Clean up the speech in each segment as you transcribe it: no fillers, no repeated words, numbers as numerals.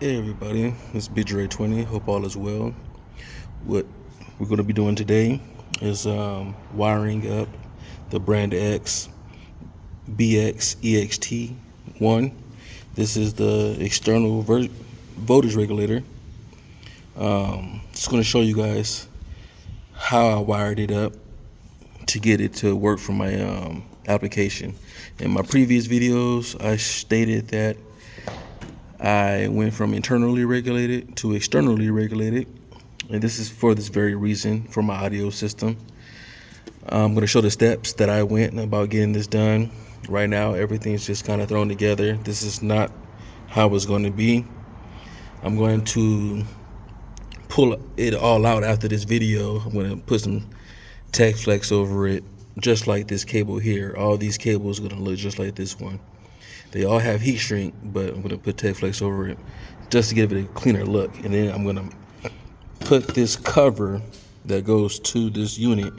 Hey everybody, it's BXEXT1. Hope all is well. What we're going to be doing today is wiring up the brand X BXEXT1. This is the external voltage regulator. Just going to show you guys how I wired it up to get it to work for my application. In my previous videos, I stated that I went from internally regulated to externally regulated, and this is for this very reason, for my audio system. I'm going to show the steps that I went about getting this done. Right now, everything's just kind of thrown together. This is not how it's going to be. I'm going to pull it all out after this video. I'm going to put some tech flex over it, just like this cable here. All these cables are going to look just like this one. They all have heat shrink, but I'm going to put tech flex over it just to give it a cleaner look. And then I'm going to put this cover that goes to this unit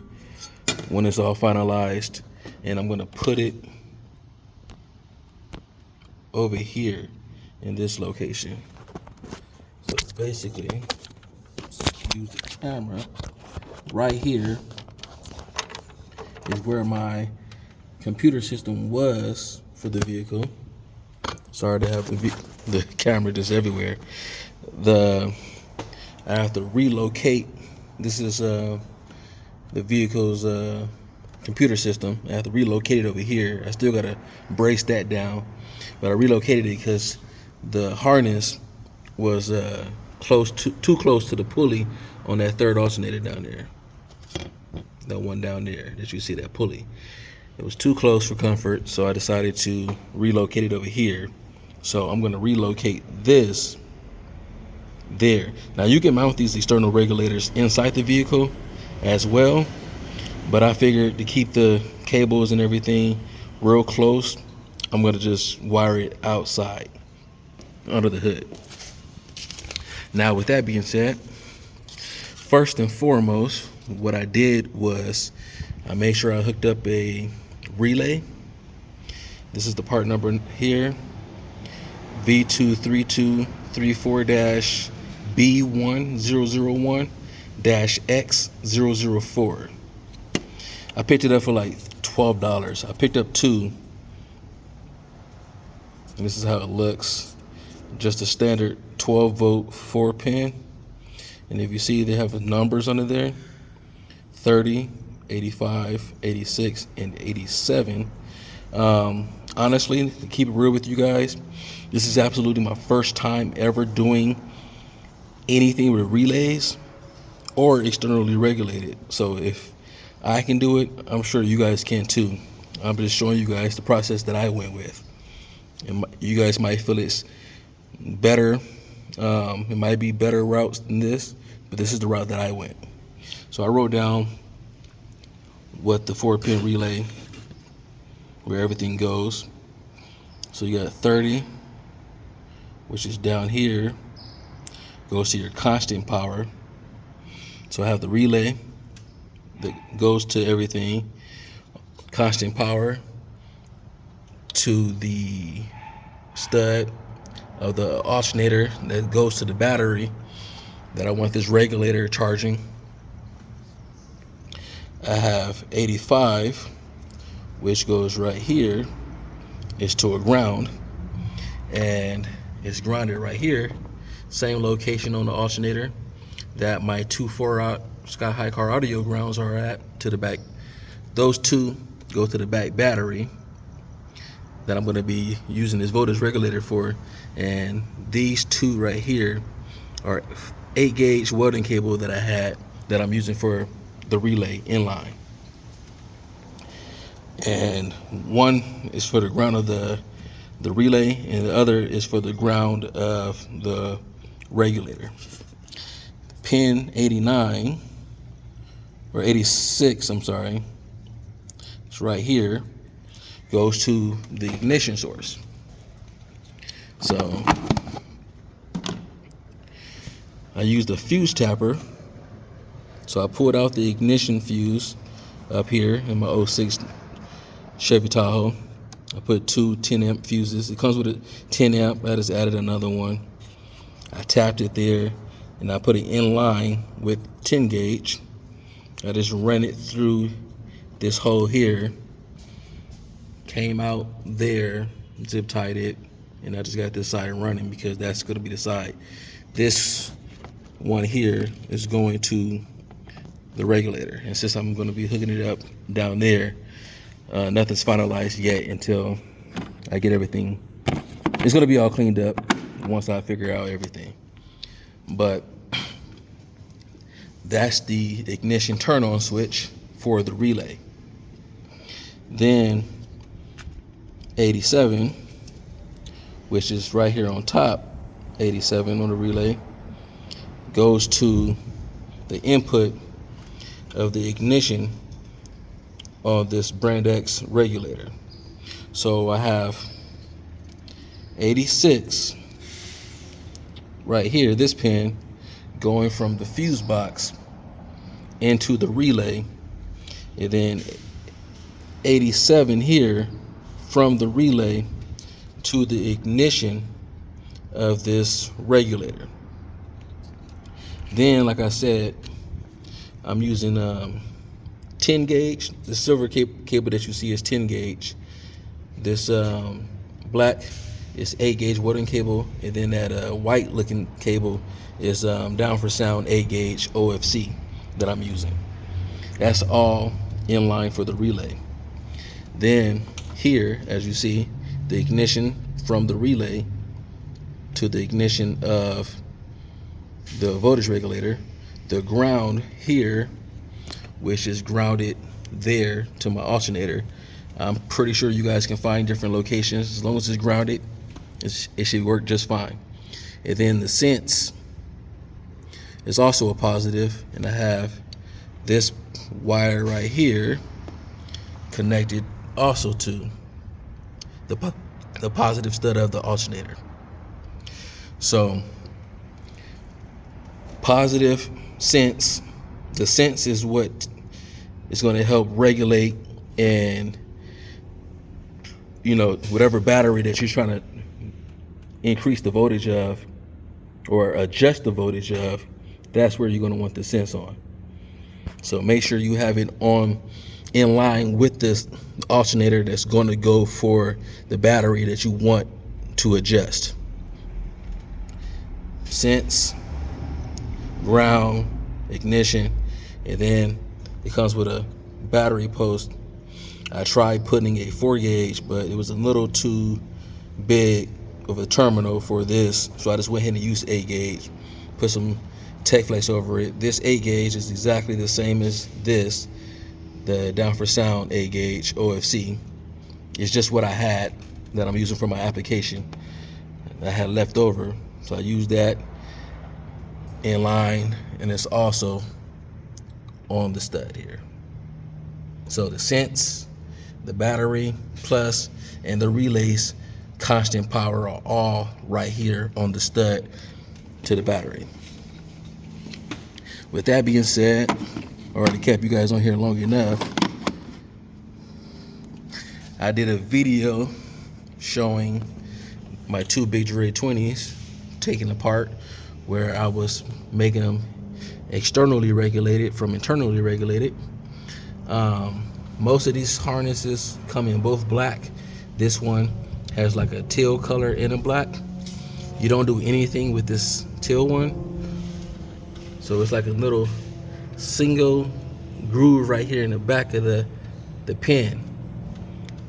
when it's all finalized, and I'm going to put it over here in this location. So basically, use the camera. Right here is where my computer system was for the vehicle. Sorry to have the camera just everywhere. I have to relocate. This is the vehicle's computer system. I have to relocate it over here. I still gotta brace that down, but I relocated it because the harness was too close to the pulley on that third alternator down there. That one down there that you see, that pulley. It was too close for comfort, so I decided to relocate it over here. So I'm going to relocate this there. Now you can mount these external regulators inside the vehicle as well, but I figured to keep the cables and everything real close, I'm going to just wire it outside under the hood. Now with that being said, first and foremost, what I did was I made sure I hooked up a relay. This is the part number here, V23234-B1001-X004. I picked it up for like $12. I picked up two, and this is how it looks. Just a standard 12 volt 4-pin, and if you see, they have the numbers under there: 30, 85, 86, and 87. Honestly, to keep it real with you guys, this is absolutely my first time ever doing anything with relays or externally regulated. So if I can do it, I'm sure you guys can too. I'm just showing you guys the process that I went with. And you guys might feel it's better. It might be better routes than this, but this is the route that I went. So I wrote down what the 4-pin relay, where everything goes. So you got 30, which is down here, goes to your constant power. So I have the relay that goes to everything, constant power, to the stud of the alternator that goes to the battery that I want this regulator charging. I have 85, which goes right here, is to a ground, and it's grounded right here, same location on the alternator that my two 4-out Sky High Car Audio grounds are at, to the back. Those two go to the back battery that I'm going to be using this voltage regulator for, and these two right here are 8-gauge welding cable that I had that I'm using for the relay inline. And one is for the ground of the relay, and the other is for the ground of the regulator. Pin 89, or 86, I'm sorry, it's right here, goes to the ignition source. So I used a fuse tapper. So I pulled out the ignition fuse up here in my 06 Chevy Tahoe. I put two 10 amp fuses. It comes with a 10 amp. I just added another one. tapped it there, and I put it in line with 10 gauge. I just ran it through this hole here, came out there, zip tied it, and I just got this side running because that's going to be the side. This one here is going to the regulator, and since I'm going to be hooking it up down there, nothing's finalized yet until I get everything. It's going to be all cleaned up once I figure out everything. But that's the ignition turn on switch for the relay. Then 87, which is right here on top, 87 on the relay, goes to the input of the ignition on this brand X regulator. So I have 86 right here, this pin going from the fuse box into the relay, and then 87 here from the relay to the ignition of this regulator. Then, like I said, I'm using 10 gauge. The silver cable that you see is 10 gauge. This black is 8 gauge Woodland cable, and then that white looking cable is down for sound 8 gauge OFC that I'm using. That's all in line for the relay. Then here, as you see, the ignition from the relay to the ignition of the voltage regulator, the ground here, which is grounded there to my alternator. I'm pretty sure you guys can find different locations. As long as it's grounded, it should work just fine. And then the sense is also a positive, and I have this wire right here connected also to the positive stud of the alternator. So positive sense, the sense is what is going to help regulate and, you know, whatever battery that you're trying to increase the voltage of or adjust the voltage of, that's where you're going to want the sense on. So make sure you have it on in line with this alternator that's going to go for the battery that you want to adjust. Sense, ground, ignition, and then it comes with a battery post. I tried putting a 4 gauge, but it was a little too big of a terminal for this, so I just went ahead and used 8 gauge, put some Tech Flex over it. This 8 gauge is exactly the same as this, the down for sound 8 gauge OFC. It's just what I had that I'm using for my application. I had left over, so I used that in line, and it's also on the stud here. So the sense, the battery plus, and the relays constant power are all right here on the stud to the battery. With that being said, I already kept you guys on here long enough. I did a video showing my 2 Big Dre 20s taken apart, where I was making them externally regulated from internally regulated. Most of these harnesses come in both black. This one has like a teal color and a black. You don't do anything with this teal one, so it's like a little single groove right here in the back of the pin.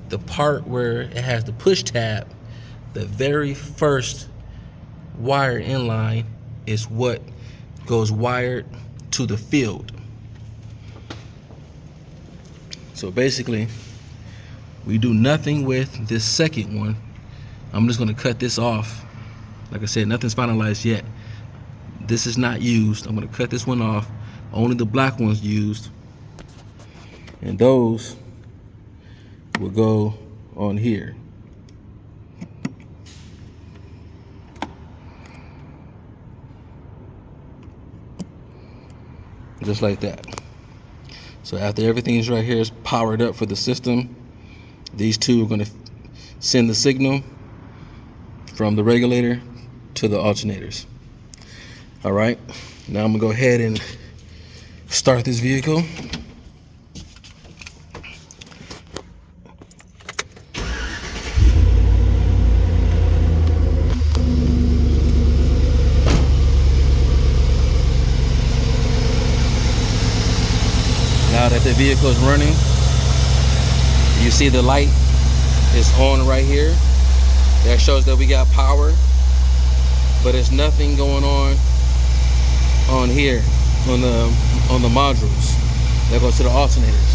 The part where it has the push tab, the very first wire in line is what goes wired to the field. So basically, we do nothing with this second one. I'm just going to cut this off. Like I said, nothing's finalized yet. This is not used. I'm going to cut this one off. Only the black one's used, and those will go on here. Just like that. So after everything's right here is powered up for the system, these two are going to send the signal from the regulator to the alternators. All right, now I'm gonna go ahead and start this vehicle. Now that the vehicle is running, you see the light is on right here. That shows that we got power, but there's nothing going on here on the modules that goes to the alternators.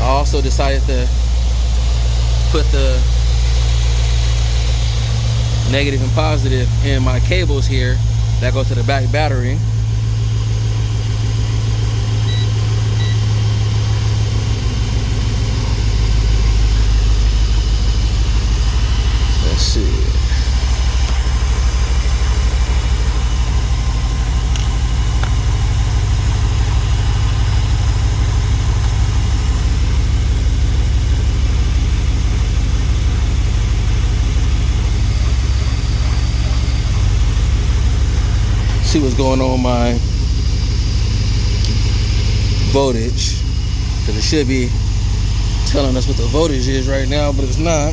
I also decided to put the negative and positive in my cables here that go to the back battery. Let's see. See what's going on my voltage, because it should be telling us what the voltage is right now, but it's not.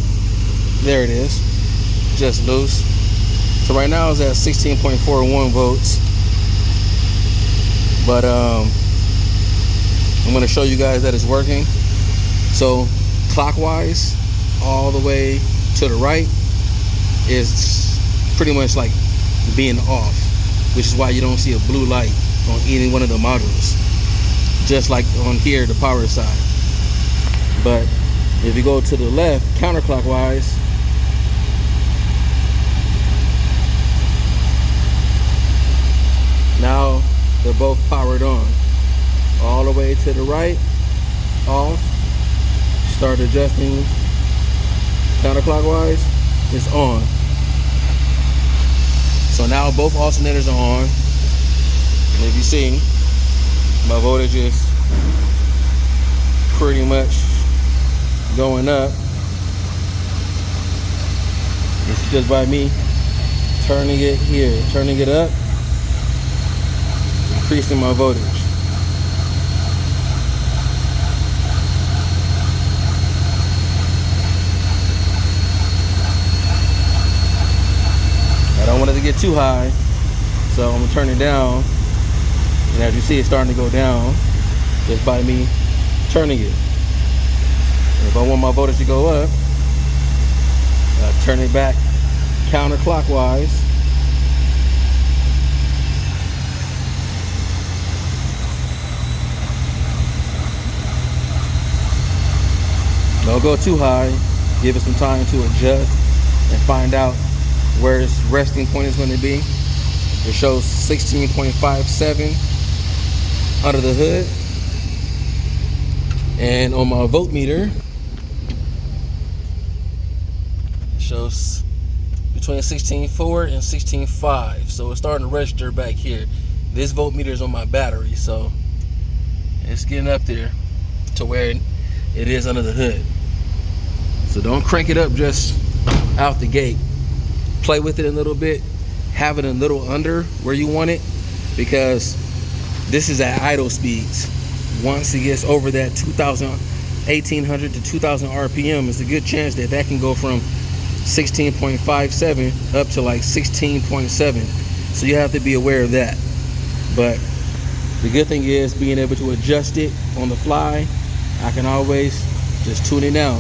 There it is, just loose. So right now it's at 16.41 volts, but I'm going to show you guys that it's working. So clockwise all the way to the right is pretty much like being off, which is why you don't see a blue light on any one of the modules, just like on here, the power side. But if you go to the left, counterclockwise, now they're both powered on. All the way to the right, off. Start adjusting counterclockwise, it's on. So now both alternators are on. And if you see, my voltage is pretty much going up. It's just by me turning it here, turning it up, increasing my voltage. I don't want it to get too high, so I'm gonna turn it down. And as you see, it's starting to go down just by me turning it. And if I want my voltage to go up, I turn it back counterclockwise. Don't go too high. Give it some time to adjust and find out where its resting point is going to be. It shows 16.57 under the hood, and on my voltmeter it shows between 16.4 and 16.5. So it's starting to register back here. This voltmeter is on my battery, so it's getting up there to where it is under the hood. So don't crank it up just out the gate. Play with it a little bit, have it a little under where you want it, because this is at idle speeds. Once it gets over that 1800 to 2000 RPM, it's a good chance that that can go from 16.57 up to like 16.7. So you have to be aware of that. But the good thing is being able to adjust it on the fly. I can always just tune it down.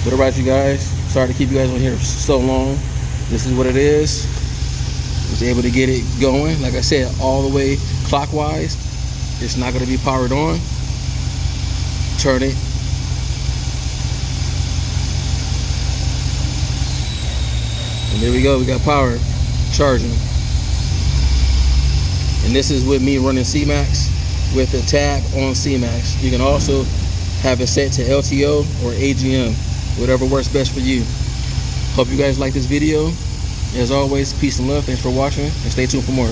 But alright, you guys, sorry to keep you guys on here so long. This is what it is. Was able to get it going, like I said, all the way clockwise. It's not going to be powered on. Turn it. And there we go, we got power charging. And this is with me running C-Max with a tab on C-Max. You can also have it set to LTO or AGM, whatever works best for you. Hope you guys like this video. As always, peace and love. Thanks for watching, and stay tuned for more.